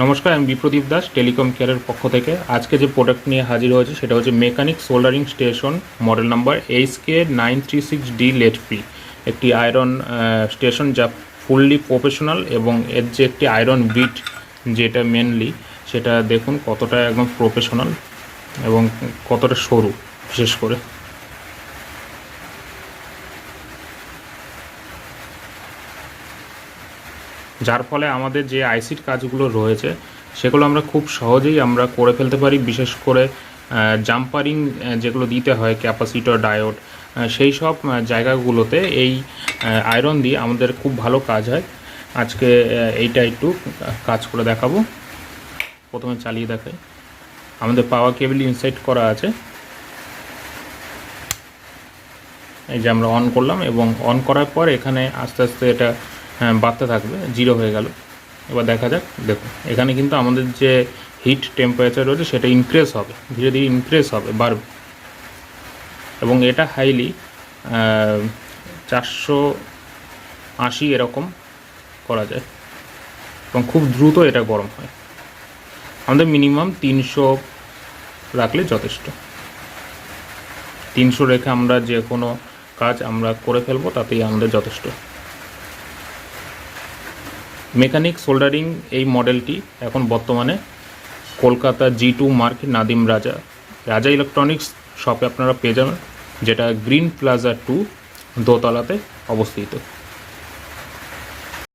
নমস্কার, আমি বিপ্রদীপ দাস টেলিকম কেয়ারের পক্ষ থেকে আজকে যে প্রোডাক্ট নিয়ে হাজির হয়েছে সেটা হচ্ছে mechanic soldering station, model number HK-936D lead free. একটি আয়রন স্টেশন যা ফুললি প্রফেশনাল এবং এর যে একটি আয়রন বিট যেটা মেনলি সেটা দেখুন কতটা একদম প্রফেশনাল এবং কতটা সরু, বিশেষ করে যার ফলে আমাদের যে আইসির কাজগুলো রয়েছে সেগুলো আমরা খুব সহজেই আমরা করে ফেলতে পারি। বিশেষ করে জাম্পারিং যেগুলো দিতে হয়, ক্যাপাসিটর, ডায়োড, সেই সব জায়গাগুলোতে এই আয়রন দিয়ে আমাদের খুব ভালো কাজ হয়। আজকে এইটা একটু কাজ করে দেখাবো। প্রথমে চালিয়ে দেখাই। আমাদের পাওয়ার কেবল ইনসাইড করা আছে, এই যে আমরা অন করলাম এবং অন করার পর এখানে আস্তে আস্তে এটা বাড়তে থাকবে, 0 হয়ে গেল। এবার দেখা যাক। দেখুন এখানে কিন্তু আমাদের যে হিট টেম্পারেচার রয়েছে সেটা ইনক্রিজ হবে, ধীরে ধীরে ইনক্রিজ হবে, বাড়বে। এবং এটা হাইলি 480 এরকম করা যায় এবং খুব দ্রুত এটা গরম হয়। আমাদের মিনিমাম 300 রাখলে যথেষ্ট। 300 রেখে আমরা যে কোনো কাজ আমরা করে ফেলবো, তাতেই আমাদের যথেষ্ট। মেকানিক সোল্ডারিং এই মডেলটি এখন বর্তমানে কলকাতা G2Mark নাদিম রাজা ইলেকট্রনিক্স শপে আপনারা পেয়ে যাবেন, যেটা গ্রিন প্লাজা 2 দোতলাতে অবস্থিত।